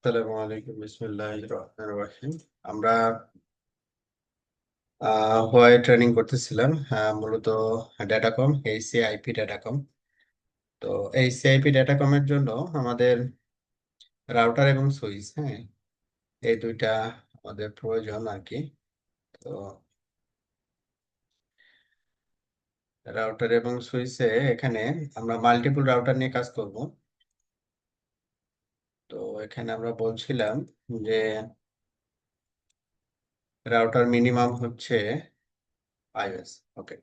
আসসালামু আলাইকুম বিসমিল্লাহির রহমানির রহিম। আমরা হোয়াই ট্রেনিং করতেছিলাম, মূলত ডেটাকম, এইচসিআইপি ডেটাকম। তো এইচসিআইপি ডেটাকমের জন্য আমাদের রাউটার এবং সুইচ, এই দুইটা আমাদের প্রয়োজন আর কি। তো রাউটার এবং সুইচে এখানে আমরা মাল্টিপল রাউটার নিয়ে কাজ করব। তো এখানে আমরা বলছিলাম যে রাউটার মিনিমাম হচ্ছে আইওএস। ওকে,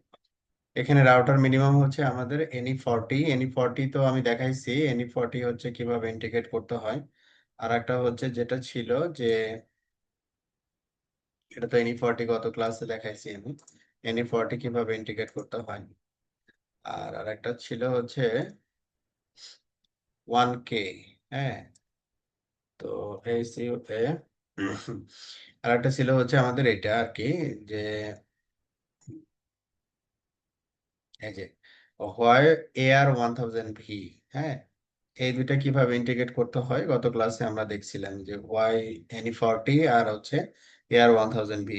এখানে রাউটার মিনিমাম হচ্ছে আমাদের এনি 40 তো আমি দেখাইছি। এনি 40 হচ্ছে কিভাবে ইন্টিগ্রেট করতে হয়। আর একটা হচ্ছে যেটা ছিল যে এটা তো এনি 40 গত ক্লাসে দেখাইছি আমি। এনি 40 কিভাবে ইন্টিগ্রেট করতে হয়। আর একটা ছিল হচ্ছে 1K। হ্যাঁ, তো এই সিওতে আর একটা ছিল হচ্ছে আমাদের এটা আর কি, যে এই যে হোয়াই AR1000V। হ্যাঁ, এই দুইটা কিভাবে ইন্টিগ্রেট করতে হয় গত ক্লাসে আমরা দেখছিলাম, যে ওয়াই এনি 40 আর হচ্ছে AR1000V।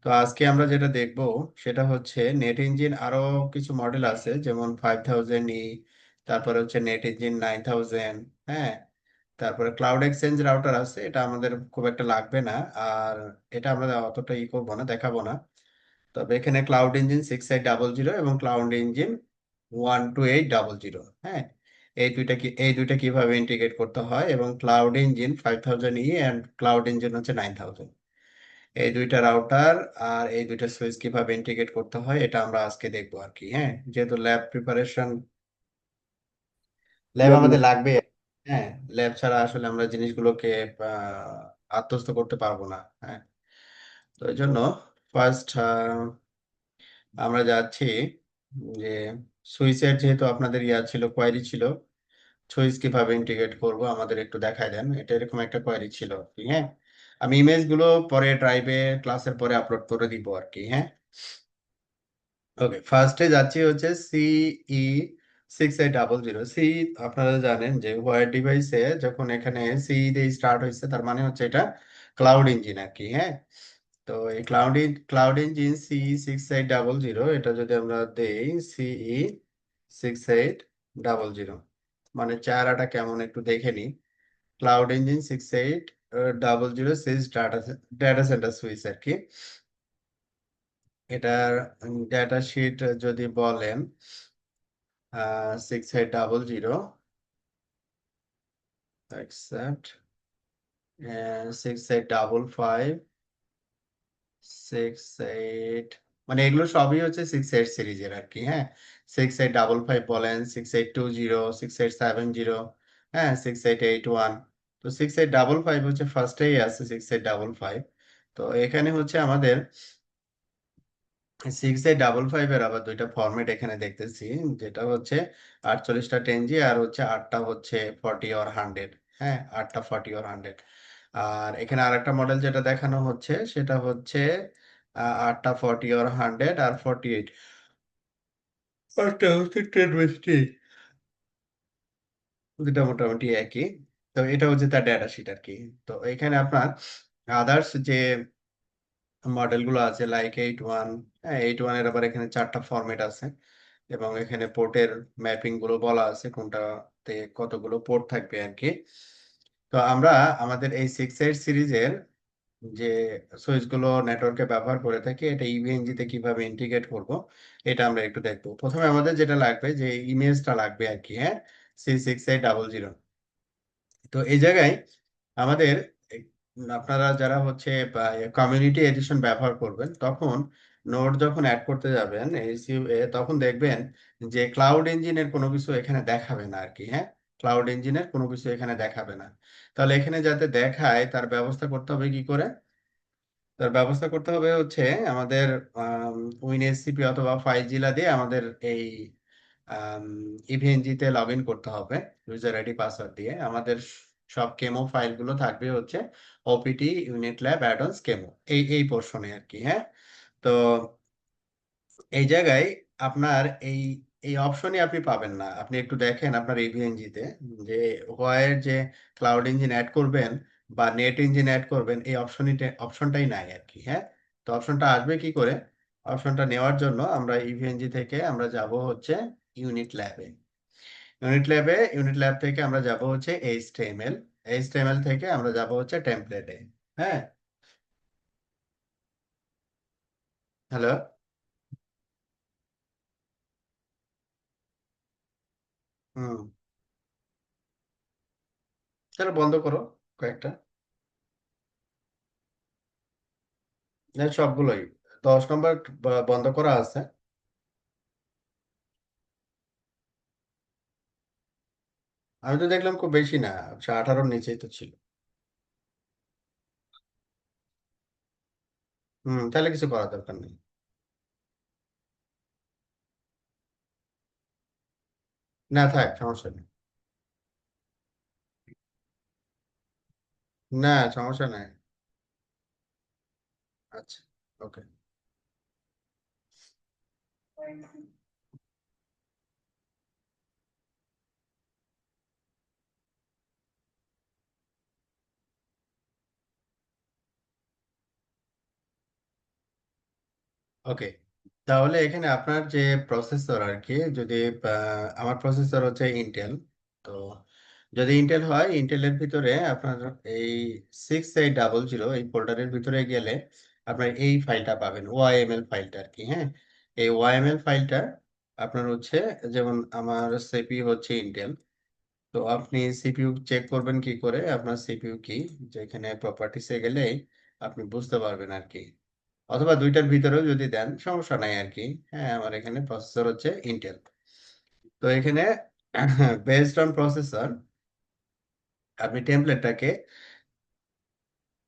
তো আজকে আমরা যেটা দেখব সেটা হচ্ছে নেট ইঞ্জিন। আরো কিছু মডেল আছে যেমন 5000E, তারপরে হচ্ছে নেট ইঞ্জিন 9000। হ্যাঁ, তারপরে ক্লাউড এক্সচেঞ্জ রাউটার আছে, এটা আমাদের খুব একটা লাগবে না। আর এটা আমরা অতটা করবো না, দেখাবো না। তবে এখানে ক্লাউড ইঞ্জিন 6800 এবং ক্লাউড ইঞ্জিন 12800। হ্যাঁ, এই দুইটা কিভাবে ইন্টিগ্রেট করতে হয়, এবং cloud engine 5000E and cloud engine হচ্ছে 9000। এই দুইটা রাউটার আর এই দুইটা সুইচ কিভাবে ইন্টিগ্রেট করতে হয় এটা আমরা আজকে দেখবো আর কি। হ্যাঁ, যেহেতু ল্যাব আমাদের লাগবে। হ্যাঁ, ল্যাব ছাড়া আসলে আমরা জিনিসগুলোকে আত্মস্থ করতে পারবো না। হ্যাঁ, তো এই জন্য ফার্স্ট আমরা যাচ্ছি যে সুইচের, যেহেতু আপনাদের ছিল, কোয়েরি ছিল, সুইচ কিভাবে ইন্টিগ্রেট করব আমাদের একটু দেখায় দেন। এটা এরকম একটা কোয়েরি ছিল আর কি। হ্যাঁ, আমি ইমেজ গুলো পরে ড্রাইভে ক্লাসের পরে আপলোড করে দিব আর কি। হ্যাঁ, ওকে, ফার্স্টে যাচ্ছি হচ্ছে CE6800। সি, আপনারা জানেন যে ওয়্যার ডিভাইসে যখন এখানে সি দিয়ে স্টার্ট হয়েছে তার মানে হচ্ছে এটা ক্লাউড ইঞ্জিন আর কি। হ্যাঁ, তো এই ক্লাউড ইঞ্জিন CE6800, এটা যদি আমরা দেই CE6800, মানে চেহারাটা কেমন একটু দেখে নি। ক্লাউড ইঞ্জিন 6800 সিজ ডাটা ডাটা সেন্টার সুইচ আর কি। এটার ডাটা শিট যদি বলেন 6800 অ্যাকসেপ্ট 6855 68, মানে এগুলো সবই হচ্ছে 68 সিরিজের আর কি। হ্যাঁ, 6855 বলেন, 6820, 6870, হ্যাঁ, 6881। তো 6855 হচ্ছে ফার্স্টেই আছে 6855। তো এখানে হচ্ছে আমাদের 6855 এর আবার দুইটা ফরম্যাট এখানে দেখতেছি, যেটা হচ্ছে 48টা 10G আর হচ্ছে 8টা হচ্ছে 40 or 100। হ্যাঁ, 8টা 40 or 100। আর এখানে আরেকটা মডেল যেটা দেখানো হচ্ছে সেটা হচ্ছে 8টা 40 or 100 আর 48। আটটা হচ্ছে 10 দুটা মোটামুটি একই। তো এটা হচ্ছে তার ডেটা শিট আর কি। তো এখানে আপনার আদার্স যে মডেলগুলো আছে লাইক 81। হ্যাঁ, 81 এর আবার এখানে 4টা ফরম্যাট আছে, এবং এখানে পোর্টের ম্যাপিং গুলো বলা আছে কোনটাতে কতগুলো পোর্ট থাকবে আর কি। তো আমরা আমাদের এই 68 সিরিজের যে সুইচ গুলো নেটওয়ার্কে ব্যবহার করে থাকি, এটা ইভিএনজি তে কিভাবে ইন্টিগ্রেট করব এটা আমরা একটু দেখবো। প্রথমে আমাদের যেটা লাগবে যে ইমেজটা লাগবে আর কি। হ্যাঁ, C6800। তো এই জায়গায় আমাদের আপনারা যারা হচ্ছে কমিউনিটি এডিশন ব্যবহার করবেন, তখন নোড যখন অ্যাড করতে যাবেন এসইউ এ, তখন দেখবেন যে ক্লাউড ইঞ্জিনের কোনো কিছু এখানে দেখাবে না আর কি। হ্যাঁ, ক্লাউড ইঞ্জিনের কোনো কিছু এখানে দেখাবে না। তাহলে এখানে যাতে দেখায় তার ব্যবস্থা করতে হবে কি করে। তার ব্যবস্থা করতে হবে হচ্ছে আমাদের উইনএসসিপি অথবা ফাইলজিলা দিয়ে আমাদের এই ইভিএনজি তে লগ ইন করতে হবে ইউজার আইডি পাসওয়ার্ড দিয়ে। আমাদের সব কেমো ফাইলগুলো থাকবে হচ্ছে OPT unit lab add-ons chemo, এই পোর্শনে আর কি। হ্যাঁ, তো এই জায়গায় আপনার এই এই অপশনই আপনি পাবেন না। আপনি একটু দেখেন আপনার ইভিএনজি তে যে হোয়াইট যে ক্লাউড ইঞ্জিন অ্যাড করবেন বা নেট ইঞ্জিন অ্যাড করবেন, এই অপশনটাই নাই আর কি। হ্যাঁ, তো অপশনটা আসবে কি করে? অপশনটা নেওয়ার জন্য আমরা ইভিএনজি থেকে আমরা যাব হচ্ছে ইউনিট ল্যাবে। ইউনিট ল্যাব থেকে আমরা যাব হচ্ছে এইচটিএমএল। এইচটিএমএল থেকে আমরা যাব হচ্ছে টেমপ্লেটে। হ্যাঁ। হ্যালো। হুম। তাহলে বন্ধ করো কয়েকটা। না, সবগুলোই 10 নম্বর বন্ধ করা আছে। আমি তো দেখলাম খুব বেশি না, 18-র নিচেই তো ছিল। তাহলে কিছু করার দরকার নেই। না, থাক, সমস্যা নেই। না, সমস্যা নাই। আচ্ছা। ওকে। ওকে, তাহলে এখানে আপনার যে প্রসেসর আর কি, যদি আমার প্রসেসর হচ্ছে ইন্টেল। তো যদি ইন্টেল হয়, ইন্টেলের ভিতরে আপনার এই 6800 এই ফোল্ডারের ভিতরে গেলে আপনার এই ফাইলটা পাবেন, ওআইএমএল ফাইলটা আর কি। হ্যাঁ, এই ওআইএমএল ফাইলটা আপনার হচ্ছে, যেমন আমার সিপিইউ হচ্ছে ইন্টেল। তো আপনি সিপিইউ চেক করবেন কি করে? আপনার সিপিইউ কি, যেখানে প্রপার্টিসে গেলে আপনি বুঝতে পারবেন আর কি। অথবা দুইটার ভিতরেও যদি দেন সমস্যা নাই আর কি। হ্যাঁ, আমার এখানে প্রসেসর হচ্ছে ইন্টেল। তো এখানে বেসড অন প্রসেসর আপনি টেমপ্লেটটাকে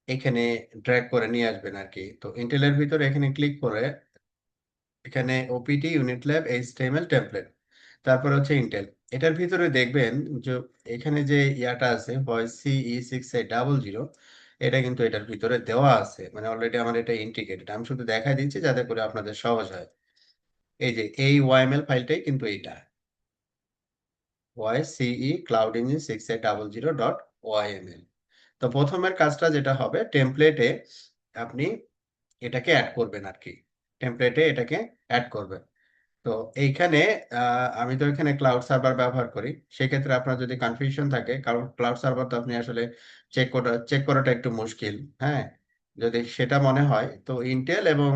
এখানে ড্র্যাগ করে নিয়ে আসবেন আর কি। তো ইন্টেলের ভিতরে এখানে ক্লিক করে এখানে OPT unit lab HTML template, তারপর হচ্ছে ইন্টেল। এটার ভিতরে দেখবেন যে এখানে যে ইয়াটা আছে ভয়েস CE6800, এটা কিন্তু এটার ভিতরে দেওয়া আছে, মানে অলরেডি আমার এটা ইন্টিগ্রেটেড। আমি শুধু দেখাই দিচ্ছি যাতে করে আপনাদের সহজ হয়। এই যে এই ওয়াইএমএল ফাইলটাই কিন্তু এইটা, ওয়াইসিই ক্লাউড ইঞ্জিন 6800.ওয়াইএমএল। তো প্রথমের কাজটা যেটা হবে, টেমপ্লেটে আপনি এটাকে অ্যাড করবেন আর কি। টেমপ্লেটে এটাকে অ্যাড করবেন। তো এইখানে আমি তো এখানে ক্লাউড সার্ভার ব্যবহার করি। সেক্ষেত্রে আপনার যদি কনফিউশন থাকে, কারণ ক্লাউড সার্ভার তো আপনি আসলে চেক করাটা একটু মুশকিল। হ্যাঁ, যদি সেটা মনে হয় তো ইন্টেল এবং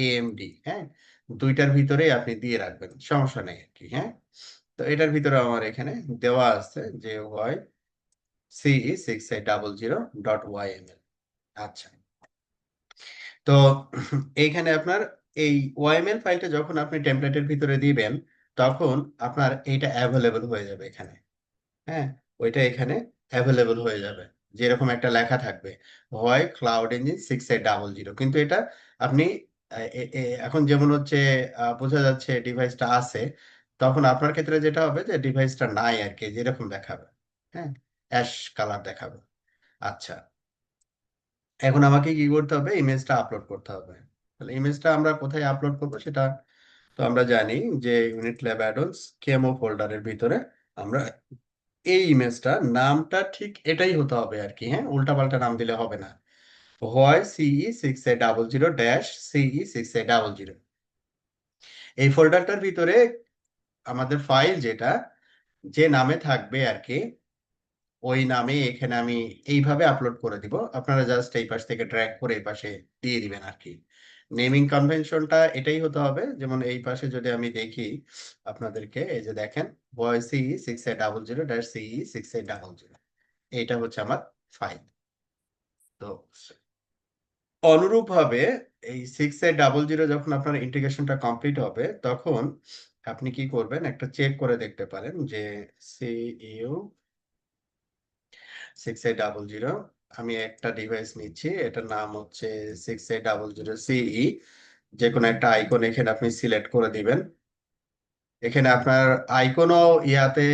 এএমডি, হ্যাঁ, দুইটার ভিতরেই আপনি দিয়ে রাখবেন, সমস্যা নেই আর কি। হ্যাঁ, তো এটার ভিতরে আমার এখানে দেওয়া আছে যে ওয়াই CE6800.YML। আচ্ছা। তো এইখানে আপনার এই ওয়াইএমএল ফাইলটা যখন আপনি টেমপ্লেটের ভিতরে দিবেন, তখন আপনার এইটা অ্যাভেলেবল হয়ে যাবে এখানে। হ্যাঁ, ওইটা এখানে অ্যাভেলেবল হয়ে যাবে, যেরকম একটা লেখা থাকবে হয় ক্লাউড ইঞ্জিন 6800। কিন্তু এটা আপনি এখন যেমন হচ্ছে বোঝা যাচ্ছে ডিভাইসটা আছে, তখন আপনার ক্ষেত্রে যেটা হবে যে ডিভাইসটা নাই আর কি, যেরকম দেখাবে। হ্যাঁ, অ্যাশ কালার দেখাবে। আচ্ছা, এখন আমাকে কি করতে হবে? ইমেজটা আপলোড করতে হবে। তাহলে ইমেজটা আমরা কোথায় আপলোড করব সেটা তো আমরা জানি, যে ইউনিট ল্যাব অ্যাডন্স কেমো ফোল্ডারের ভিতরে আমরা এই ইমেজটা, নামটা ঠিক এটাই হতে হবে আর কি। হ্যাঁ, উল্টাপাল্টা নাম দিলে হবে না। হয় CE6800-CE6800, এই ফোল্ডারটার ভিতরে আমাদের ফাইল যেটা যে নামে থাকবে আর কি, ওই নামে এখানে আমি এইভাবে আপলোড করে দিব। আপনারা জাস্ট এই পাশ থেকে ড্র্যাগ করে এই পাশে দিয়ে দিবেন আর কি। নেমিং কনভেনশনটা এটাই হতে হবে। যেমন এই পাশে যদি আমি দেখি আপনাদেরকে, এই যে দেখেন ভয়েস CE6800-CE6800, এইটা হচ্ছে আমার ফাইল। তো অনুরূপভাবে এই 6800 যখন আপনার ইন্টিগ্রেশনটা কমপ্লিট হবে, তখন আপনি কি করবেন, একটা চেক করে দেখতে পারেন যে সিইউ 6800, আমি একটা ডিভাইস নিচ্ছি, এটার নাম হচ্ছে 6800 CE। যে কোনো একটা আইকন এখানে আপনি সিলেক্ট করে দিবেন। এখানে আপনার আইকনও ইয়াতে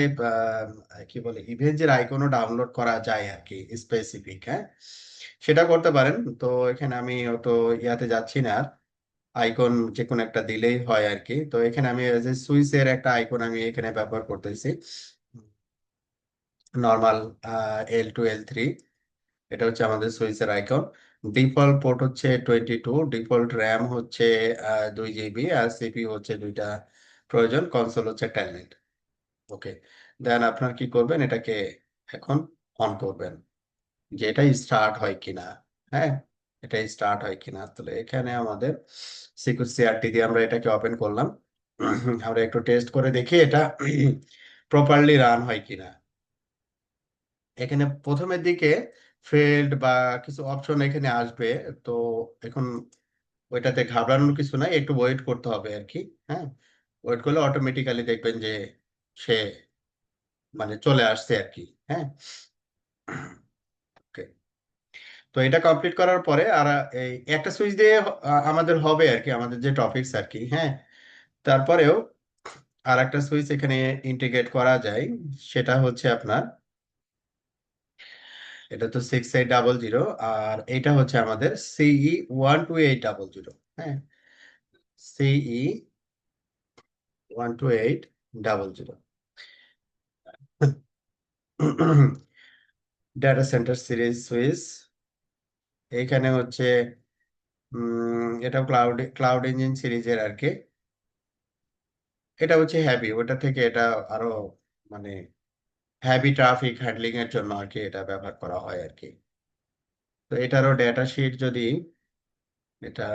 কি বলে, ইভেন্টের আইকনও ডাউনলোড করা যায় আর কি, স্পেসিফিক। হ্যাঁ, সেটা করতে পারেন। তো এখানে আমি অত ইয়াতে যাচ্ছি না আর। আইকন যে কোনো একটা দিলেই হয় আর কি। তো এখানে আমি যে সুইচের একটা আইকন আমি এখানে ব্যবহার করতেছি, নর্মাল L2 L3, এটা হচ্ছে আমাদের সুইচের আইকন। ডিফল্ট পোর্ট হচ্ছে 22, ডিফল্ট র্যাম হচ্ছে 2 GB, আর সিপিইউ হচ্ছে দুইটা প্রয়োজন, কনসোল হচ্ছে টেলনেট। ওকে, দেন আপনার কি করবেন, এটাকে এখন অন করবেন যে এটা স্টার্ট হয় কিনা। হ্যাঁ, এটা স্টার্ট হয় কিনা। তাহলে এখানে আমাদের সিকিউর সিআরটি দিয়ে আমরা এটাকে ওপেন করলাম। আমরা একটু টেস্ট করে দেখি এটা প্রপারলি রান হয় কিনা। এখানে প্রথমের দিকে ফেল্ড বা কিছু অপশন এখানে আসবে। তো এখন ওইটাতে ঘাবড়ানোর কিছু নাই, একটু ওয়েট করতে হবে আর কি। হ্যাঁ, ওয়েট করলে অটোমেটিক্যালি দেখবেন যে সে মানে চলে আসছে আর কি। হ্যাঁ, ওকে। তো এটা কমপ্লিট করার পরে আর এই একটা সুইচ দিয়ে আমাদের হবে আর কি, আমাদের যে টপিকস আর কি। হ্যাঁ, তারপরেও আর একটা সুইচ এখানে ইন্টিগ্রেট করা যায়, সেটা হচ্ছে আপনার, এটা তো 6800, আর এটা হচ্ছে আমাদের CE 12800। হ্যাঁ, CE 12800 data centre series switch. এখানে হচ্ছে এটা ক্লাউড ক্লাউড ইঞ্জিন সিরিজের আর কি। এটা হচ্ছে হ্যাভি, ওটা থেকে এটা আরো মানে হ্যাভি ট্রাফিক হ্যান্ডলিং এর জন্য আর কি এটা ব্যবহার করা হয় আর কি। তো এটারও ডেটা শিট যদি, এটা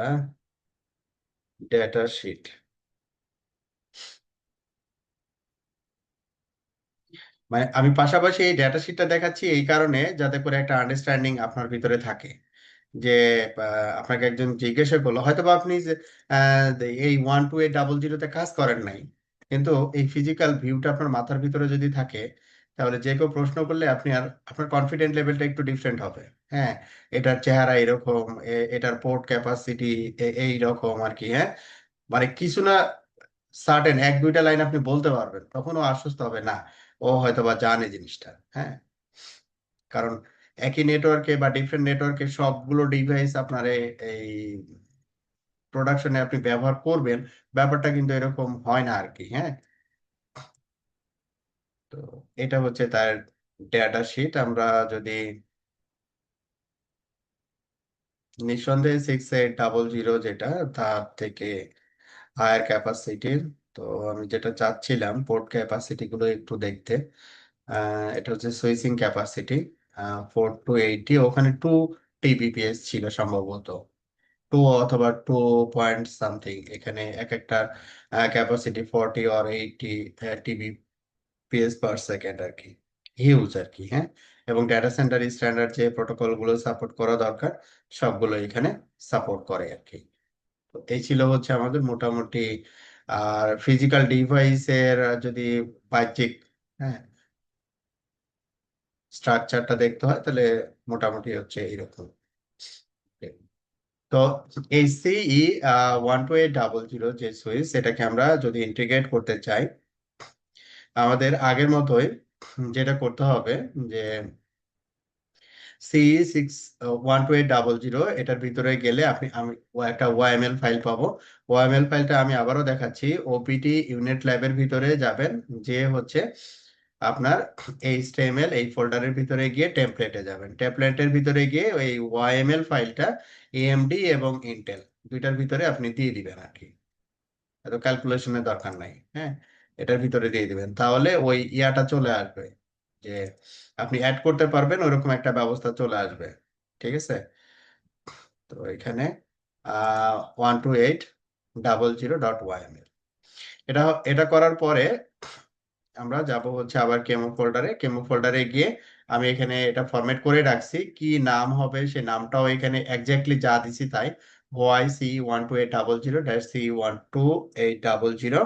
ডেটা শিট, মানে আমি পাশাপাশি এই ডেটা শিটটা দেখাচ্ছি এই কারণে যাতে করে একটা আন্ডারস্ট্যান্ডিং আপনার ভিতরে থাকে যে আপনাকে একজন জিজ্ঞাসা করলো, হয়তো বা আপনি যে, এই 12800 কাজ করেন নাই, কিন্তু এই ফিজিক্যাল ভিউটা আপনার মাথার ভিতরে যদি থাকে, তাহলে যে কেউ প্রশ্ন করলে আপনি আর আপনার কনফিডেন্ট লেভেলটা একটু ডিফারেন্ট হবে। হ্যাঁ, এটার চেহারা এরকম, এটার পোর্ট ক্যাপাসিটি এই রকম আর কি। হ্যাঁ, মানে কিছু না, সার্টেন এক দুইটা লাইন আপনি বলতে পারবেন, তখন ও আশ্বস্ত হবে না, ও হয়তো বা জানে জিনিসটা। হ্যাঁ, কারণ একই নেটওয়ার্কে বা ডিফারেন্ট নেটওয়ার্কে সবগুলো ডিভাইস আপনার এই প্রোডাকশনে আপনি ব্যবহার করবেন, ব্যাপারটা কিন্তু এরকম হয় না আর কি। হ্যাঁ, তো এটা হচ্ছে তার ডেটা শিট। আমরা যদি নিঃসন্দেহে 6800 যেটা, তার থেকে হায়ার ক্যাপাসিটির, তো আমি যেটা চাচ্ছিলাম পোর্ট ক্যাপাসিটি গুলো একটু দেখতে। এটা হচ্ছে সুইচিং ক্যাপাসিটি 4 to 80, ওখানে 2 Tbps ছিল সম্ভবত, 2 অথবা 2 পয়েন্ট সামথিং। এখানে এক একটা ক্যাপাসিটি 40 or 80 Tbps/সেকেন্ড আর কি, হিউজ আর কি। হ্যাঁ, এবং ডেটা সেন্টার স্ট্যান্ডার্ড যে প্রোটোকল গুলো সাপোর্ট করা দরকার সবগুলো এখানে সাপোর্ট করে আর কি। তো এই ছিল হচ্ছে আমাদের মোটামুটি। আর ফিজিক্যাল ডিভাইসের যদি বাহ্যিক, হ্যাঁ, স্ট্রাকচারটা দেখতে হয়, তাহলে মোটামুটি হচ্ছে এইরকম। তো এই সিই 12800 যে সুইচ, সেটাকে আমরা যদি ইন্টিগ্রেট করতে চাই, আমাদের আগের মতোই যেটা করতে হবে যে CE 12800 এটার ভিতরে গেলে আমি একটা ওয়াইএমএল ফাইল পাবো। ওয়াইএমএল ফাইলটা আমি আবারও দেখাচ্ছি, ওপিটি ইউনিট ল্যাবের ভিতরে যাবেন, যে হচ্ছে আপনার HTML এই ফোল্ডারের ভিতরে গিয়ে টেমপ্লেটে যাবেন, টেমপ্লেটের ভিতরে গিয়ে ওই ওয়াইএমএল ফাইলটা এএমডি এবং ইন্টেল দুইটার ভিতরে আপনি দিয়ে দিবেন আর কি। এত ক্যালকুলেশনের দরকার নাই। হ্যাঁ, এটার ভিতরে দিয়ে দিবেন, তাহলে ওই ইয়াটা চলে আসবে যে আপনি অ্যাড করতে পারবেন, ওইরকম একটা ব্যবস্থা চলে আসবে। ঠিক আছে, তো এখানে 12800.yml, এটা এটা করার পরে আমরা যাব হচ্ছে আবার কেমো ফোল্ডারে। কেমো ফোল্ডারে গিয়ে আমি এখানে এটা ফরম্যাট করে রাখছি, কি নাম হবে সে নামটাও এখানে এক্স্যাক্টলি যা দিছি তাই, YC12800-C12800,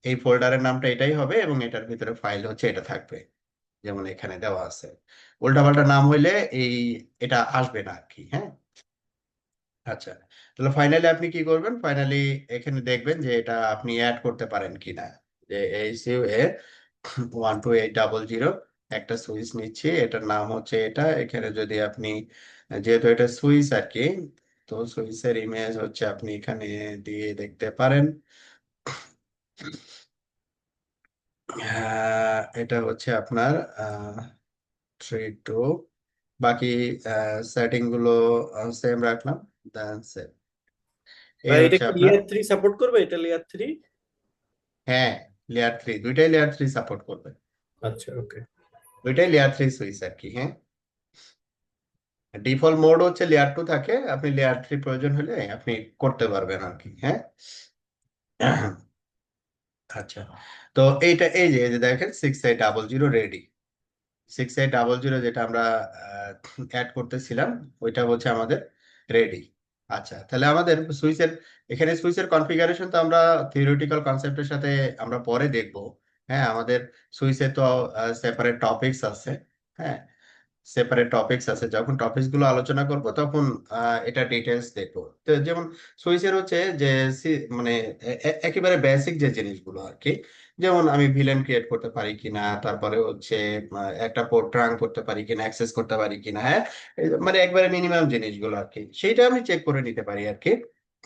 এই ফোল্ডারের নামটা এটাই হবে এবং এটার ভিতরে ফাইল হচ্ছে এটা থাকবে, যেমন এখানে দেওয়া আছে। উল্টাপাল্টা নাম হইলে এই এটা আসবে না আর কি। হ্যাঁ, আচ্ছা, তাহলে ফাইনালি আপনি কি করবেন, ফাইনালি এখানে দেখবেন যে এটা আপনি অ্যাড করতে পারেন কিনা, যে HCA 12800 একটা সুইচ নিচ্ছি, এটার নাম হচ্ছে এটা। এখানে যদি আপনি, যেহেতু এটা সুইচ আর কি, তো সুইচের ইমেজ হচ্ছে আপনি এখানে দিয়ে দেখতে পারেন। এটা হচ্ছে আপনার 3 2। বাকি সেটিং গুলো সেম রাখলাম, দেন সেভ। এই ভাই এটা হচ্ছে কি আপনার, লেয়ার 3 সাপোর্ট করবে? এটা লেয়ার 3? হ্যাঁ লেয়ার 3, দুইটাই লেয়ার 3 সাপোর্ট করবে। আচ্ছা, ওকে। দুইটাই লেয়ার 3 সুইচ আর কি। হ্যাঁ, ডিফল্ট মোড হচ্ছে লেয়ার 2 থাকে, আপনি লেয়ার 3 প্রয়োজন হলে আপনি করতে পারবেন আর কি। হ্যাঁ। আচ্ছা, তো এই যে দেখেন 6800 রেডি। 6800 যেটা আমরা অ্যাড করতেছিলাম, ওইটা হচ্ছে আমাদের রেডি। আচ্ছা, তাহলে আমাদের সুইচের, এখানে সুইচের কনফিগারেশন তো আমরা থিওরিটিক্যাল কনসেপ্টের সাথে আমরা পরে দেখব। হ্যাঁ, আমাদের সুইচে তো সেপারেট টপিকস আছে। হ্যাঁ, সেপারেট টপিকস আছে, যখন টপিকস গুলো আলোচনা করব তখন এটা ডিটেলস দেখবো। তো যেমন সুইচের হচ্ছে যে মানে একেবারে বেসিক যে জিনিসগুলো আর কি, যেমন আমি ভিলেন ক্রিয়েট করতে পারি কিনা, তারপরে হচ্ছে একটা পোর্ট ট্রাঙ্ক করতে পারি কিনা, অ্যাক্সেস করতে পারি কিনা। হ্যাঁ, মানে একবারে মিনিমাম জিনিসগুলো আর কি, সেইটা আমি চেক করে নিতে পারি আর কি।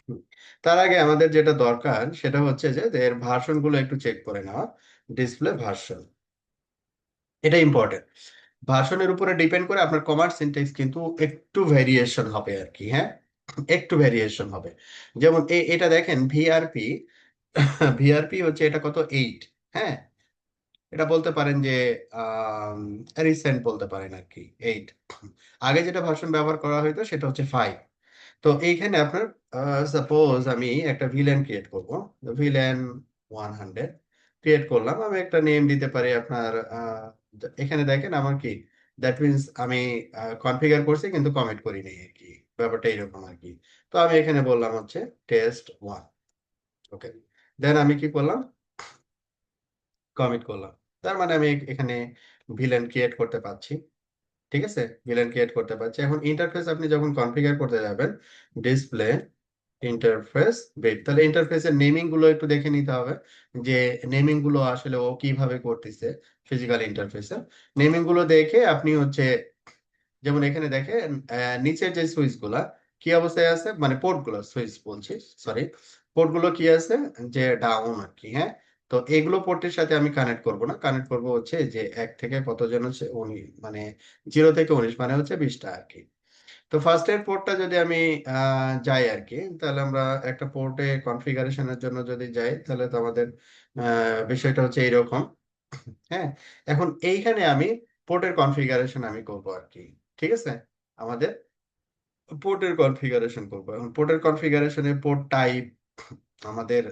হুম। তার আগে আমাদের যেটা দরকার সেটা হচ্ছে যে এর ভার্সন গুলো একটু চেক করে নেওয়া। ডিসপ্লে ভার্সন, এটা ইম্পর্টেন্ট। ভার্সনের উপরে ডিপেন্ড করে আপনার কমান্ড সিনট্যাক্স কিন্তু একটু ভেরিয়েশন হবে আর কি। হ্যাঁ, একটু ভেরিয়েশন হবে। যেমন এটা দেখেন ভিআরপি। ভিআরপি হচ্ছে এটা কত, 8। হ্যাঁ, এটা বলতে পারেন যে রিসেন্ট বলতে পারেন আর কি, 8। আগে যেটা ভার্সন ব্যবহার করা হতো সেটা হচ্ছে 5। তো এইখানে আপনার সাপোজ আমি একটা ভিলেন ক্রিয়েট করব, ভিলেন 100 ক্রিয়েট করলাম, আমি একটা নেম দিতে পারি আপনার এখানে দেখেন আমার কি, দ্যাট মিনস আমি কনফিগার করছি কিন্তু কমিট করি নাই আর কি, ব্যাপারটা এরকম আর কি। তো আমি এখানে বললাম হচ্ছে test1। ওকে, দেন আমি কি করলাম, কমিট করলাম। তার মানে আমি এখানে ভিলেন ক্রিয়েট করতে পারছি। ঠিক আছে, ভিলেন ক্রিয়েট করতে পারছি। এখন ইন্টারফেস আপনি যখন কনফিগার করতে যাবেন, ডিসপ্লে ইন্টারফেস বিট, তাহলে ইন্টারফেসের নেমিং গুলো একটু দেখে নিতে হবে যে নেমিং গুলো আসলে ও কিভাবে করতেছে। ফিজিক্যাল ইন্টারফেসে নেমিং গুলো দেখে আপনি হচ্ছে, যেমন এখানে দেখেন নিচের যে সুইচ গুলা কি অবস্থায় আছে, মানে পোর্ট গুলো, সুইচ বলছি, সরি, পোর্ট গুলো কি আছে, যে ডাউন আর কি। হ্যাঁ, তো এগুলো পোর্টের সাথে আমি কানেক্ট করব না, কানেক্ট করব হচ্ছে যে 1 থেকে কতজন হচ্ছে 19, মানে 0 থেকে 19 মানে হচ্ছে 20টা আর কি। তো ফার্স্ট এর পোর্টটা যদি আমি যাই আর কি, তাহলে আমরা একটা পোর্টে কনফিগারেশনের জন্য যদি যাই, তাহলে তো আমাদের বিষয়টা হচ্ছে এইরকম। হ্যাঁ, এখন এইখানে আমি পোর্টের কনফিগারেশন আমি করব আর কি। ঠিক আছে, আমাদের পোর্টের কনফিগারেশন করব। এখন পোর্টের কনফিগারেশনে পোর্ট টাইপ আমাদের,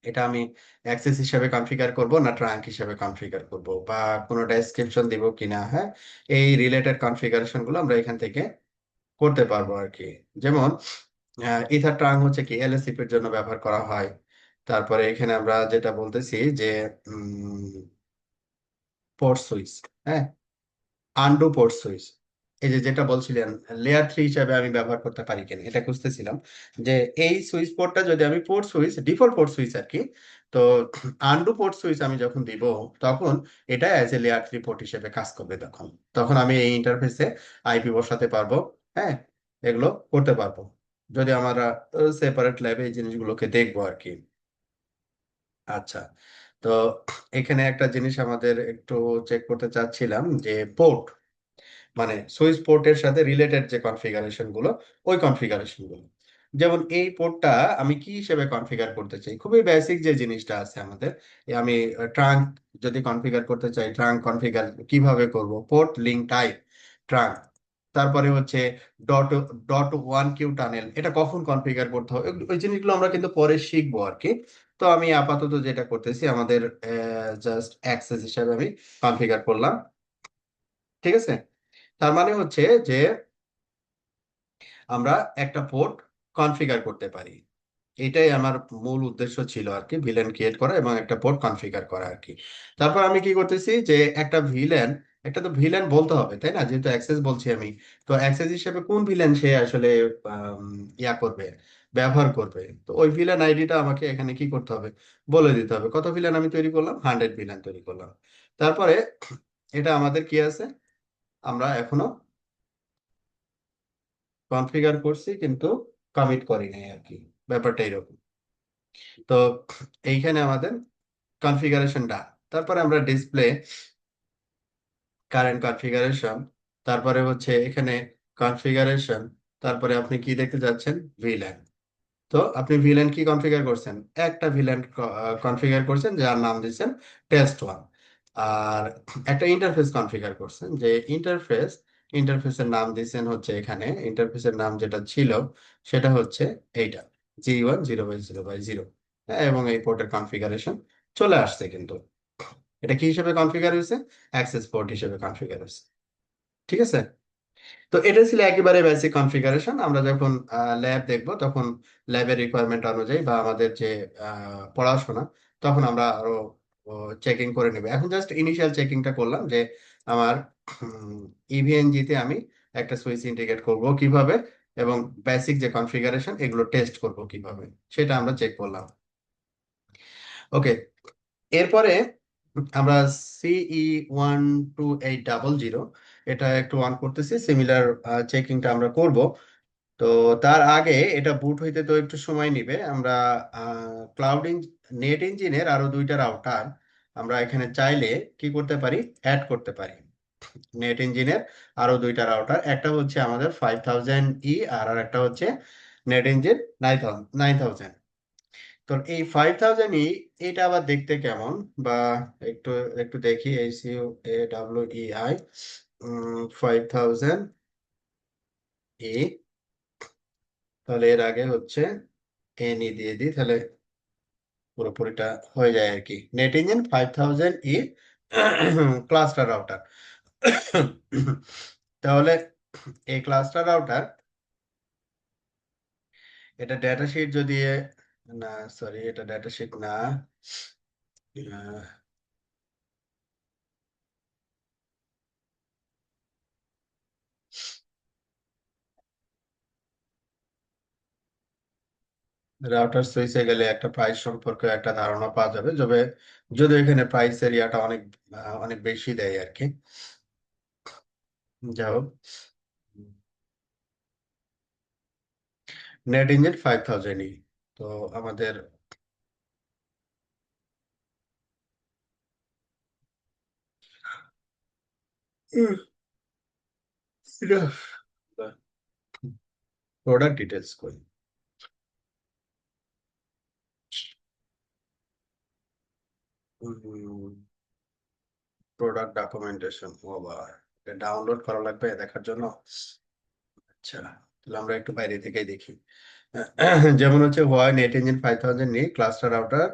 এটা আমি অ্যাক্সেস হিসাবে কনফিগার করব না ট্রাঙ্ক হিসাবে কনফিগার করব, বা কোনো ডেসক্রিপশন দিব কিনা। হ্যাঁ, এই রিলেটেড কনফিগারেশন গুলো আমরা এখান থেকে করতে পারবো আর কি। যেমন ইথার ট্রাঙ্ক হচ্ছে কি এলএসিপি এর জন্য ব্যবহার করা হয়। তারপরে এখানে আমরা যেটা বলতেছি যে পোর্ট সুইচ, হ্যাঁ, আনডু পোর্ট সুইচ, এই যে যেটা বলছিলেন লেয়ার 3 হিসাবে আমি ব্যবহার করতে পারি কিনা, এটা খুঁজতেছিলাম যে এই সুইচ পোর্টটা যদি আমি port switch, default port switch আর কি, তো আনডু পোর্ট সুইচ আমি যখন দিব, তখন এটা অ্যাজ এ লেয়ার 3 পোর্ট হিসেবে কাজ করবে। তখন তখন আমি এই ইন্টারফেসে আইপি বসাতে পারবো। হ্যাঁ, এগুলো করতে পারবো যদি আমরা সেপারেট ল্যাবে এই জিনিসগুলোকে দেখবো আর কি। আচ্ছা, তো এখানে একটা জিনিস আমাদের একটু চেক করতে চাচ্ছিলাম যে পোর্ট, মানে সুইচ পোর্টের সাথে রিলেটেড যে কনফিগারেশন গুলো, ওই কনফিগারেশন গুলো, যেমন এই পোর্টটা আমি কি হিসেবে কনফিগার করতে চাই, খুবই বেসিক যে জিনিসটা আছে আমাদের, আমি ট্রাঙ্ক যদি কনফিগার করতে চাই, ট্রাঙ্ক কনফিগার কিভাবে করব, পোর্ট লিঙ্ক টাইপ ট্রাঙ্ক, তারপরে হচ্ছে dot dot one Q tunnel, এটা কখন কনফিগার করতে হবে, ওই জিনিসগুলো আমরা কিন্তু পরে শিখবো আর কি। তো আমি আপাতত যেটা করতেছি, আমাদের জাস্ট অ্যাক্সেস হিসাবে আমি কনফিগার করলাম। ঠিক আছে, তার মানে হচ্ছে যে আমরা একটা পোর্ট কনফিগার করতে পারি। এটাই আমার মূল উদ্দেশ্য ছিল আর কি, ভিলেন ক্রিয়েট করা এবং একটা পোর্ট কনফিগার করা আর কি। তারপর আমি কি করতেছি যে একটা ভিলেন, একটা তো ভিলেন বলতে হবে তাই না, যেহেতু অ্যাক্সেস বলছি আমি। তো অ্যাক্সেস হিসেবে কোন ভিলেন সে আসলে আম, ইয়া করবে, ব্যবহার করবে, তো ওই ভিলেন আইডিটা আমাকে এখানে কি করতে হবে, বলে দিতে হবে। কত ভিলেন আমি তৈরি করলাম, 100 ভিলেন তৈরি করলাম। তারপরে এটা আমাদের কি আছে, আমরা এখনো কনফিগার করছি কিন্তু কমিট করি নাই আর কি, ব্যাপারটা এরকম। তো এইখানে আমাদের কনফিগারেশনটা, তারপরে আমরা ডিসপ্লে, কারেন্ট কনফিগারেশন, তারপরে হচ্ছে এখানে কনফিগারেশন, তারপরে আপনি কি দেখতে যাচ্ছেন, ভিল্যান। তো আপনি ভিলেন কি কনফিগার করছেন, একটা ভিলেন কনফিগার করছেন যার নাম দিচ্ছেন টেস্ট 1। আর একটা ইন্টারফেস কনফিগার করছেন, যে ইন্টারফেসের নাম দিচ্ছেন হচ্ছে, এখানে ইন্টারফেসের নাম যেটা ছিল সেটা হচ্ছে এইটা, G1 0/0/0। এবং এই পোর্টের কনফিগারেশন চলে আসছে, কিন্তু এটা কি হিসেবে কনফিগার হয়েছে, অ্যাক্সেস পোর্ট হিসেবে কনফিগার হয়েছে। ঠিক আছে। তো এটা ছিল একেবারে বেসিক কনফিগারেশন। আমরা যখন ল্যাব দেখব তখন ল্যাবের রিকোয়ারমেন্ট অনুযায়ী বা আমাদের যে পড়াশোনা, তখন আমরা আরো চেকিং করে নেব। এখন জাস্ট ইনিশিয়াল চেকিংটা করলাম যে আমার ইভিএনজি তে আমি একটা সুইচ ইন্টিগ্রেট করব কিভাবে, এবং বেসিক যে কনফিগারেশন এগুলো টেস্ট করব কিভাবে, সেটা আমরা চেক করলাম। ওকে, এরপরে আমরা CE12800 এটা একটু অন করতেছি, সিমিলার চেকিংটা আমরা করব। তো তার আগে এটা বুট হইতে তো একটু সময় নিবে। আমরা ক্লাউড নেট ইঞ্জিনের আরো দুইটা রাউটার আমরা এখানে চাইলে কি করতে পারি, অ্যাড করতে পারি। নেট ইঞ্জিনের আরো দুইটা রাউটার, একটা হচ্ছে আমাদের 5000E আর একটা হচ্ছে নেট ইঞ্জিন 9000। তো এই 5000E, এটা আবার দেখতে কেমন, বা একটু একটু দেখি, ACUAWEI 5000E, তাহলে এর আগে হচ্ছে এনই দিয়ে দিই, তাহলে পুরোপুরিটা হয়ে যায় আর কি। Net engine 5000E cluster router. তাহলে এই ক্লাস্টার রাউটার, এটা ডেটা শিট যদি, না সরি, এটা ডেটা শিট না, রাউটার সুইচে গেলে একটা প্রাইস সম্পর্কে একটা ধারণা পাওয়া যাবে, যদি এখানে প্রাইস এরিয়াটা অনেক অনেক বেশি দেয় আর কি। যাই হোক, নেট ইঞ্জিন 5000E। তো আমাদের প্রোডাক্ট ডিটেলস কই, প্রোডাক্ট ডকুমেন্টেশন, ও বা ডাউনলোড করা লাগবে দেখার জন্য। আচ্ছা, তাহলে আমরা একটু বাইরে থেকেই দেখি। যেমন হচ্ছে হোয়াই নেট ইঞ্জিন 5000 নিয়ে cluster router,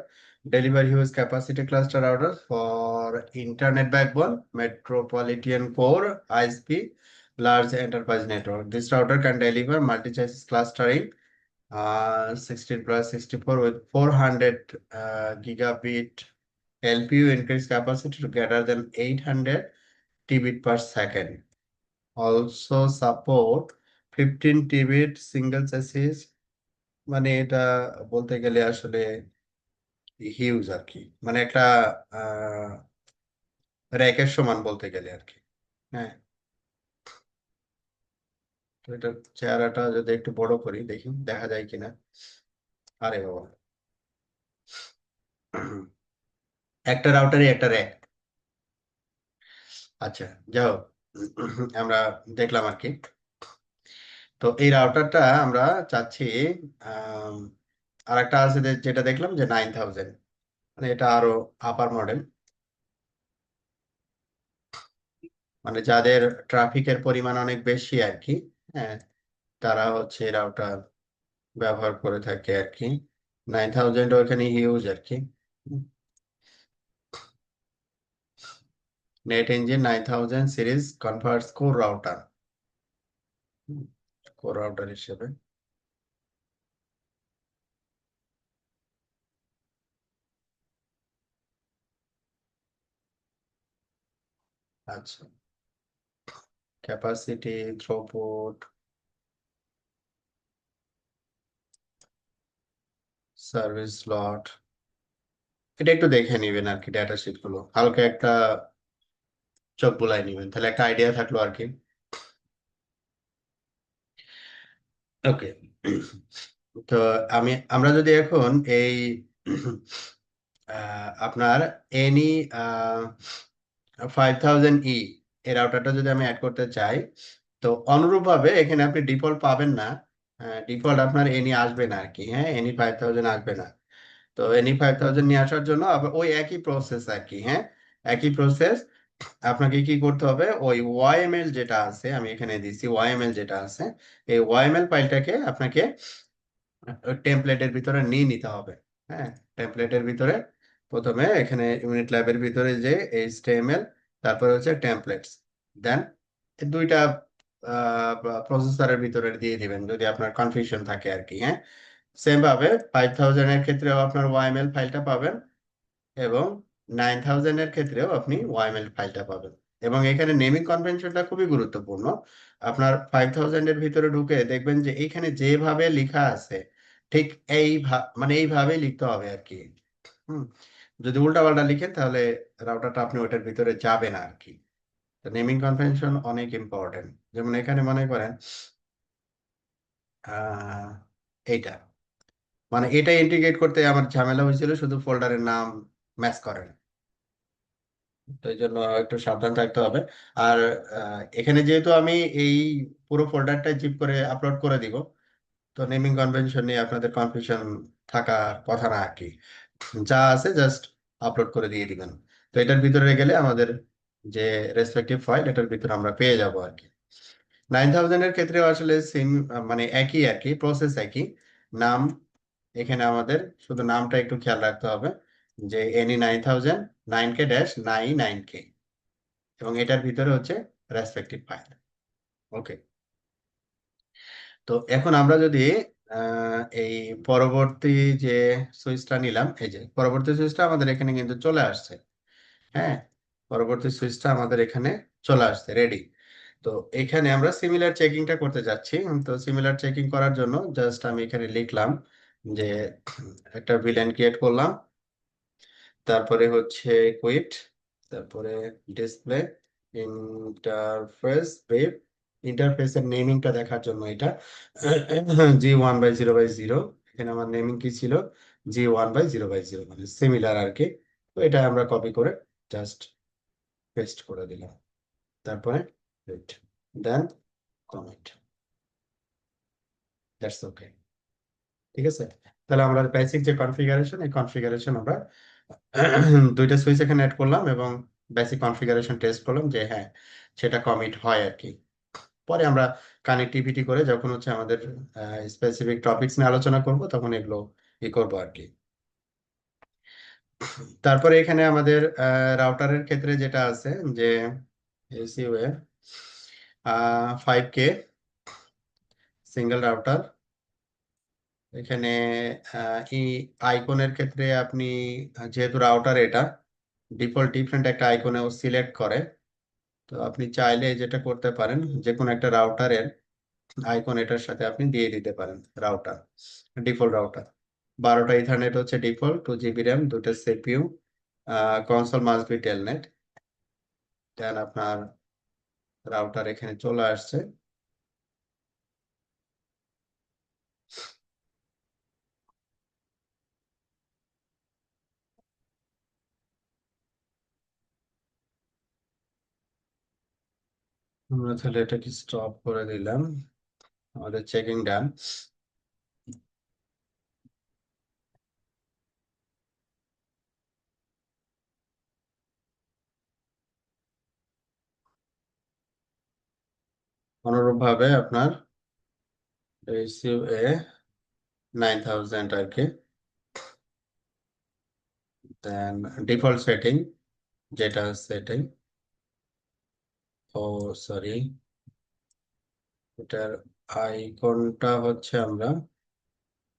delivery huge capacity cluster router for internet backbone, metropolitan core, ISP, large enterprise network. This router can deliver multi-chassis clustering 16 plus 64 with 400 gigabit LPU increased capacity to greater than 800 Tbit per second. Also support 15 Tbit single chassis। মানে এটা বলতে গেলে আসলে huge আর কি, মানে একটা র্যাকের সমান বলতে গেলে আর কি। হ্যাঁ, তো এটা চেহারাটা যদি একটু বড় করি, দেখি দেখা যায় কিনা। আরে বাবা, একটা রাউটারই একটা র্যাক। আচ্ছা, যাই হোক, আমরা দেখলাম আর কি। তো এই রাউটারটা আমরা চাচ্ছি, আম, আর একটা আছে যেটা দেখলাম যে 9000, মানে এটা আরো আপার মডেল, মানে যাদের ট্রাফিকের পরিমাণ অনেক বেশি আর কি। হ্যাঁ, তারা হচ্ছে রাউটার ব্যবহার করে থাকে আর কি। 9000 ওখানে হিউজ আর কি। Net engine 9000 series converts core router, core router হিসেবে। আচ্ছা, ক্যাপাসিটি, থ্রুপুট, সার্ভিস স্লট, এটা একটু দেখে নিবেন আর কি, ডেটা শিট গুলো হালকা একটা চোখ বুলাই নিবেন, তাহলে একটা আইডিয়া থাকলো আর কি। ওকে। তো আমরা যদি এখন এই আপনার এনি 5000E এই রাউটারটা যদি আমি অ্যাড করতে চাই, তো অনুরূপভাবে এখানে আপনি ডিফল্ট পাবেন না। ডিফল্ট আপনার এনি আসবে না আর কি। হ্যাঁ, এনি 5000 আসবে না। তো এনি 5000 নিয়ে আসার জন্য আবার ওই একই প্রসেস আর কি। হ্যাঁ, একই প্রসেস। আপনাকে কি করতে হবে, ওই ওয়াইএমএল যেটা আছে, আমি এখানে দিচ্ছি ওয়াইএমএল যেটা আছে, এই ওয়াইএমএল ফাইলটাকে আপনাকে টেমপ্লেটের ভিতরে নিয়ে নিতে হবে। হ্যাঁ, টেমপ্লেটের ভিতরে প্রথমে এখানে ইউনিট ল্যাবের ভিতরে যে এইচটিএমএল, তারপরে হচ্ছে টেমপ্লেটস, দেন দুইটা প্রসেসরের ভিতরে দিয়ে দিবেন যদি আপনার কনফিউশন থাকে আর কি। হ্যাঁ, সেম ভাবে 5000 এর ক্ষেত্রেও আপনার ওয়াইএমএল ফাইলটা পাবেন, এবং 9000 এর ক্ষেত্রেও আপনি ওয়াইএমএল ফাইলটা পাবেন। এবং এখানে নেমিং কনভেনশনটা খুবই গুরুত্বপূর্ণ। আপনার 5000 এর ভিতরে ঢুকে দেখবেন যে এইখানে যেভাবে লেখা আছে ঠিক মানে এইভাবে লিখতে হবে আর কি। হুম, যদি উল্টাপাল্টা লিখেন তাহলে রাউটারটা আপনি ওটার ভিতরে যাবে না আর কি। তো নেমিং কনভেনশন অনেক ইম্পর্টেন্ট। যেমন এখানে মনে করেন আহ এইটা, মানে এটা ইন্টিগ্রেট করতে আমার ঝামেলা হয়েছিল, শুধু ফোল্ডারের নাম ম্যাচ করে না। তো এই জন্য একটু সাবধান থাকতে হবে। আর এখানে যেহেতু আমি এই পুরো ফোল্ডারটা জিপ করে আপলোড করে দিব, তো নেমিং কনভেনশন নিয়ে আপনাদের কনফিউশন থাকার কথা না আর কি। যা আছে জাস্ট আপলোড করে দিয়ে দিবেন। তো এটার ভিতরে গেলে আমাদের যে রেসপেক্টিভ ফাইল এটার ভিতরে আমরা পেয়ে যাব আর কি। 9000 এর ক্ষেত্রে আসলে সেম, মানে একই আর কি, প্রসেস একই। নাম, এখানে আমাদের শুধু নামটা একটু খেয়াল রাখতে হবে, যে এনি 9000 9K ড্যাশ 99K, এবং এটার ভিতরে হচ্ছে রেসপেক্টিভ ফাইল। ওকে। তো এখন আমরা যদি এই পরবর্তী যে সুইচটা নিলাম, এই যে পরবর্তী সুইচটা আমাদের এখানে কিন্তু চলে আসছে। হ্যাঁ, পরবর্তী সুইচটা আমাদের এখানে চলে আসছে রেডি। তো এখানে আমরা সিমিলার চেকিংটা করতে যাচ্ছি। তো সিমিলার চেকিং করার জন্য জাস্ট আমি এখানে লিখলাম যে একটা ভিলেন ক্রিয়েট করলাম, তারপরে হচ্ছে কুইট, তারপরে ডিসপ্লে ইন্টারফেস ওয়েব। ইন্টারফেসের নেমিংটা দেখার জন্য এটা G1/0/0, এখানে আমার নেমিং কি ছিল, G1/0/0, মানে সিমিলার আর কি। তো এটা আমরা কপি করে জাস্ট পেস্ট করে দিলাম, তারপরে দেন কমেন্ট, দ্যাটস ওকে। ঠিক আছে, তাহলে আমরা বেসিক যে কনফিগারেশন, এই কনফিগারেশন আমরা দুইটা সুইচ এখানে অ্যাড করলাম, এবং বেসিক কনফিগারেশন টেস্ট করলাম যে হ্যাঁ সেটা কমিট হয় আর কি। পরে আমরা কানেক্টিভিটি করে যখন হচ্ছে আমাদের স্পেসিফিক টপিকস নিয়ে আলোচনা করব তখন এগুলো করবো আর কি। তারপরে এখানে আমাদের রাউটারের ক্ষেত্রে যেটা আছে যে এসইউএ 5K সিঙ্গেল রাউটার। এখানে এই আইকনের ক্ষেত্রে আপনি যেহেতু রাউটার এটা ডিফল্ট ডিফারেন্ট একটা আইকনেও সিলেক্ট করে, তো আপনি চাইলে যেটা করতে পারেন, যে কোনো একটা রাউটারের আইকন এটার সাথে আপনি দিয়ে দিতে পারেন। রাউটার, ডিফল্ট রাউটার 12টা ইথারনেট হচ্ছে ডিফল্ট, 2 GB র্যাম, দুটো CPU, console must be telnet. Then আপনার রাউটার এখানে চলে আসছে। আমরা তাহলে এটাকে স্টপ করে দিলাম, আমাদের চেকিং ডান। অনুরূপ ভাবে আপনার এসইউএ 9000 আর কি, দেন ডিফল্ট সেটিং যেটা সেটিং, ও সরি, এটার আইকনটা হচ্ছে আমরা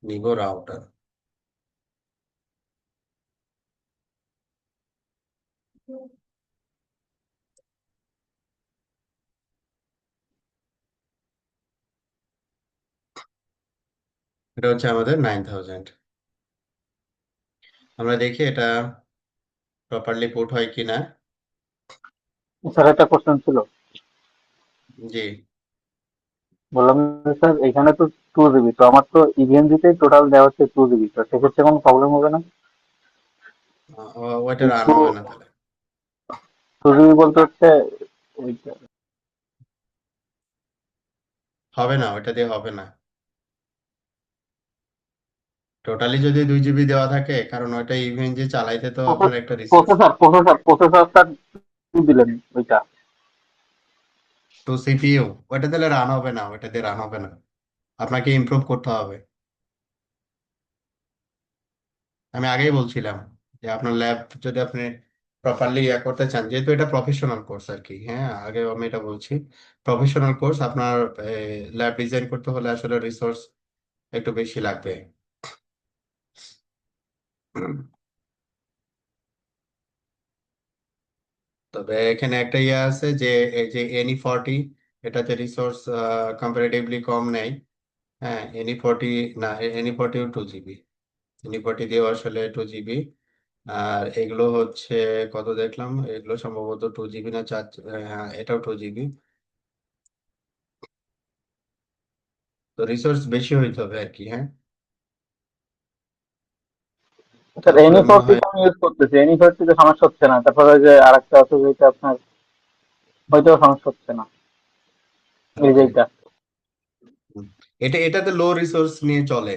নিব রাউটার। এটা হচ্ছে আমাদের 9000। আমরা দেখি এটা প্রপারলি পুট হয় কিনা। স্যার একটা কোশ্চেন ছিল। জি। বললাম যে স্যার এখানে তো 2 জিবি, তো আমার তো ইভিএনজিতেই টোটাল দেওয়া হচ্ছে 2 জিবি, তো সেক্ষেত্রে কোনো প্রবলেম হবে না? ওইটা এই রান টু হবে না তাহলে। 2 জিবি বলতে হচ্ছে ওইটা। হবে না, ওইটা দিয়ে হবে না। টোটালি যদি 2 জিবি দেওয়া থাকে, কারণ ওইটা ইভেন যে চালাইতে তো আপনার একটা রিসোর্স। প্রসেসরটা দিলেন ওইটা। তো সিপিইউ, ওইটা দিলে রান হবে না, ওইটা দিয়ে রান হবে না, আপনাকে ইমপ্রুভ করতে হবে। আমি আগেই বলছিলাম যে আপনার ল্যাব যদি আপনি প্রপারলি ইয়া করতে চান, যেহেতু এটা প্রফেশনাল কোর্স আর কি, হ্যাঁ আগে আমি এটা বলছি, প্রফেশনাল কোর্স আপনার ল্যাব ডিজাইন করতে হলে আসলে রিসোর্স একটু বেশি লাগবে। তবে এখানে একটা ইয়ে আছে যে এই যে NE40, এটাতে রিসোর্স কম্পারেটিভলি কম নেই। হ্যাঁ NE40, না NE40 2 জিবি, NE40 দিয়েও আসলে 2 জিবি। আর এগুলো হচ্ছে কত দেখলাম, এগুলো সম্ভবত 2 জিবি না 4, হ্যাঁ এটাও 2 জিবি। তো রিসোর্স বেশি হইতে হবে আর কি, হ্যাঁ। স্যার তারপরে এনি মনে ফোরটি হয়, তো আমি ইউজ করতেছি, এনি ফোরটিতে সমস্যা হচ্ছে না। তারপরে ওই যে আরেকটা আছে যেটা আপনার, ওইটাও সমস্যা হচ্ছে না, এই ওকে, যেটা। এটাতে লো রিসোর্স নিয়ে চলে,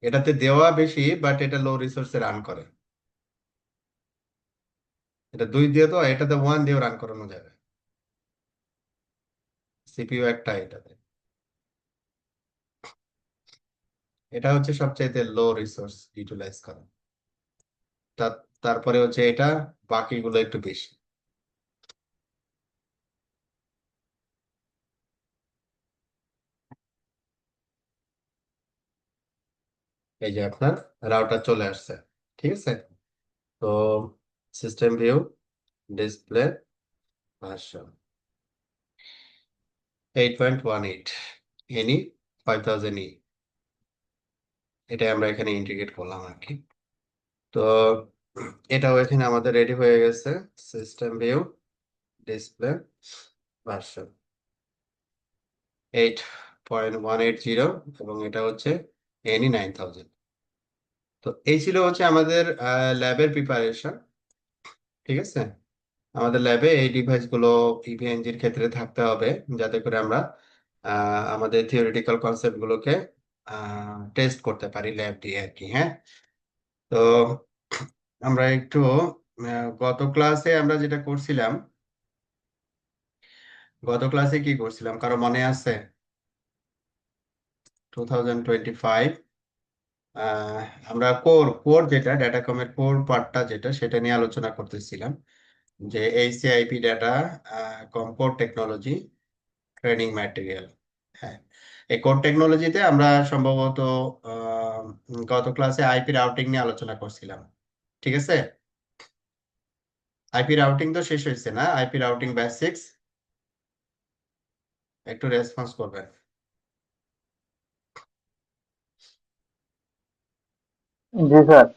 এটাতে দেওয়া বেশি বাট এটা লো রিসোর্সে রান করে। এটা 2 দিয়ে, তো এটাতে 1 দিয়েও রান করানো যাবে, সিপিইউ একটা এটাতে। এটা হচ্ছে সবচাইতে লো রিসোর্স ইউটিলাইজ করা। তারপরে হচ্ছে এটা, বাকিগুলো একটু বেশি। এই যে আপনার রাউটার চলে আসছে, ঠিক আছে। তো system view, display, version 8.18, any 5000E, এটাই আমরা এখানে ইন্টিগ্রেট করলাম আর কি। তো এটাও এখানে আমাদের রেডি হয়ে গেছে, সিস্টেম ভিউ, ডিসপ্লে, ভার্সন 8.180, এবং এটা হচ্ছে NE9000। তো এই ছিল হচ্ছে আমাদের ল্যাবের প্রিপারেশন, ঠিক আছে। আমাদের ল্যাবে এই ডিভাইসগুলো ইভিএনজির ক্ষেত্রে থাকতে হবে, যাতে করে আমরা আমাদের থিওরিটিক্যাল কনসেপ্টগুলোকে টেস্ট করতে পারি ল্যাব দিয়ে আর কি, হ্যাঁ। তো আমরা একটু গত ক্লাসে আমরা যেটা করছিলাম, গত ক্লাসে কি করছিলাম কারো মনে আছে? 2025 আমরা কোর কোর যেটা ডেটাকমের কোর পার্টটা যেটা, সেটা নিয়ে আলোচনা করতেছিলাম, যে এইচসিআইপি ডেটা কম কোর টেকনোলজি ট্রেনিং ম্যাটেরিয়াল। হ্যাঁ, এই কোর টেকনোলজিতে আমরা সম্ভবত আহ, গত ক্লাসে আইপি রাউটিং নিয়ে আলোচনা করছিলাম, ঠিক আছে। আইপি রাউটিং তো শেষ হয়েছে না? আইপি রাউটিং বেসিক্স, একটু রেসপন্স করবেন। জি স্যার।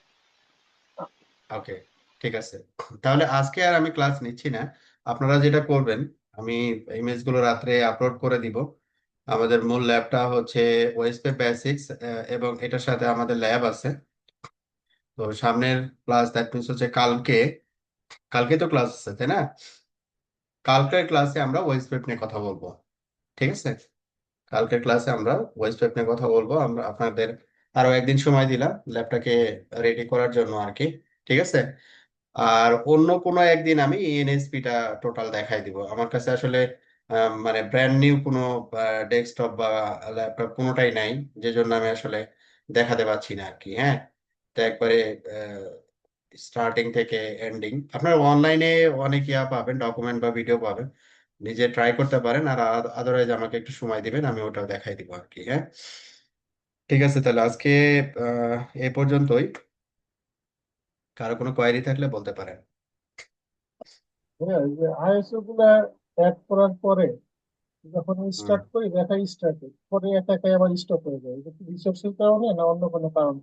ওকে, ঠিক আছে। তাহলে আজকে আর আমি ক্লাস নিচ্ছি না, আপনারা যেটা করবেন, আমি ইমেজগুলো রাত্রে আপলোড করে দিব। আমাদের মূল ল্যাবটা হচ্ছে ওএসপি বেসিক্স, এবং এটার সাথে আমাদের ল্যাব আছে। তো সামনের ক্লাস দ্যাট মিনস হচ্ছে কালকে, কালকে তো ক্লাস আছে তাই না? কালকের ক্লাসে আমরা ওয়েস্টপেপ নিয়ে কথা বলবো, ঠিক আছে। কালকের ক্লাসে আমরা ওয়েস্টপেপ নিয়ে কথা বলবো। আমরা আপনাদের আরো একদিন সময় দিলাম ল্যাবটাকে রেডি করার জন্য আর কি, ঠিক আছে। আর অন্য কোনো একদিন আমি এনএসপিটা টোটাল দেখাই দিব। আমার কাছে আসলে মানে ব্র্যান্ড নিউ কোনো ডেস্কটপ বা ল্যাপটপ কোনোটাই নাই, যে জন্য আমি আসলে দেখাতে পাচ্ছি না আর কি, হ্যাঁ। তো একবারে স্টার্টিং থেকে এন্ডিং আপনার অনলাইনে অনেক ইয়া পাবেন, ডকুমেন্ট বা ভিডিও পাবেন, নিজে ট্রাই করতে পারেন। আর আদারওয়াইজ আমাকে একটু সময় দিবেন, আমি ওটাও দেখাই দিব আর কি, হ্যাঁ। ঠিক আছে, তাহলে আজকে এ পর্যন্তই। কারো কোনো কোয়েরি থাকলে বলতে পারেন। হ্যাঁ, ওই যে আইএসও গুলা অ্যাড করার পরে যখন হুম। স্টার্ট করি দেখাই স্টার্ট পরে একা একাই আবার স্টপ হয়ে যায়, এটা কি রিসোর্সের কারণে না অন্য কোনো কারণ?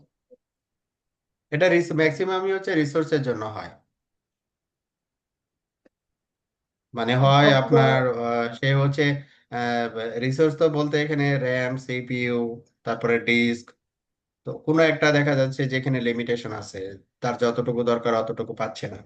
এটা ম্যাক্সিমামই হচ্ছে রিসোর্সের জন্য হয়। মানে হয় অথবা আপনার সে হচ্ছে রিসোর্স তো বলতে এখানে র্যাম, সিপিইউ, তারপরে ডিস্ক, তো কোনো একটা দেখা যাচ্ছে যেখানে লিমিটেশন আছে, তার যতটুকু দরকার অতটুকু পাচ্ছে না।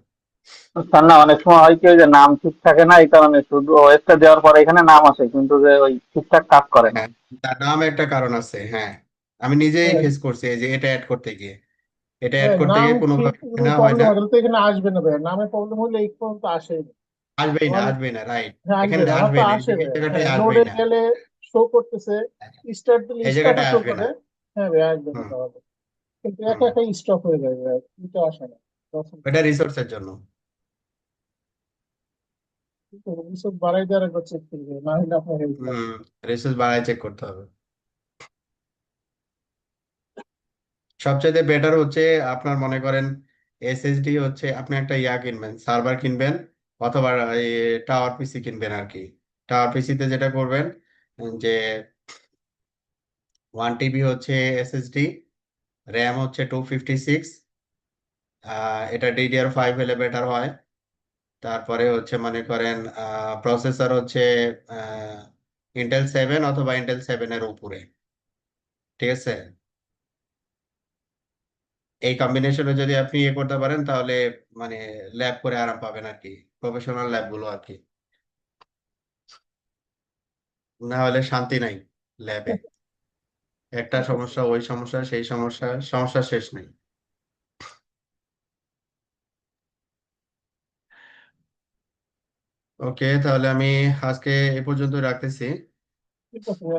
স্যার না, অনেক সময় হয় কি ওই যে নাম ঠিক থাকে না, এই কারণে শুধু ওএসটা দেওয়ার পরে এখানে নাম আসে কিন্তু যে ওই ঠিকঠাক কাজ করে না। হ্যাঁ, তার নাম একটা কারণ আছে। হ্যাঁ, আমি নিজেই হ্যাঁ, ফেস করছি এই যে এটা অ্যাড করতে গিয়ে, হ্যাঁ, কোনোভাবে নাম ঠিক নেওয়া হয় প্রবলেম না। হয় তাহলে তো এখানে আসবে না ভাইয়া, নামে প্রবলেম হলে এই পর্যন্ত আসেই না। আসবেই না, আমার আসবেই না, রাইট। হ্যাঁ আসবে এখানে না, আমার তো আসবেই না, আসে এই ভাইয়া, জায়গাটায় হ্যাঁ আসবেই নোডে না, গেলে শো করতেছে, স্টার্ট দিলে এই স্টার্টও জায়গাটায় শো আসবে না। করে। হ্যাঁ ভাইয়া আসবে না হুম, তাহলে, কিন্তু একা হুম। একা স্টপ হয়ে যায় ভাইয়া, এটা আসে না তখন। এটা রিসোর্সের জন্য। রিসোর্স বাড়াই দেওয়ার একবার চেক করবে, না হলে আপনার হেল্প হুম, লাগবে। রিসোর্স বাড়ায় চেক করতে হবে। সবচেয়ে বেটার হচ্ছে আপনার মনে করেন এসএসডি হচ্ছে, আপনি একটা কিনবেন, সার্ভার কিনবেন, অথবা টাওয়ার পিসি কিনবেন আর কি। টাওয়ার পিসিতে যেটা করবেন যে 1 টিবি হচ্ছে এসএসডি, র্যাম হচ্ছে 256, এটা DDR5 হলে বেটার হয়। তারপরে হচ্ছে মনে করেন প্রসেসর হচ্ছে ইন্টেল 7 অথবা ইন্টেল 7 এর উপরে, ঠিক আছে। এই কম্বিনেশনে যদি আপনি ইয়ে করতে পারেন তাহলে মানে ল্যাব করে আরাম পাবেন আর কি, প্রফেশনাল ল্যাব গুলো আর কি। না হলে শান্তি নাই ল্যাবে, একটা ঠিক আছে। সমস্যা ওই সমস্যা সেই সমস্যা, সমস্যা শেষ নেই। ওকে, তাহলে আমি আজকে এ পর্যন্ত রাখতেছি। ঠিক আছে।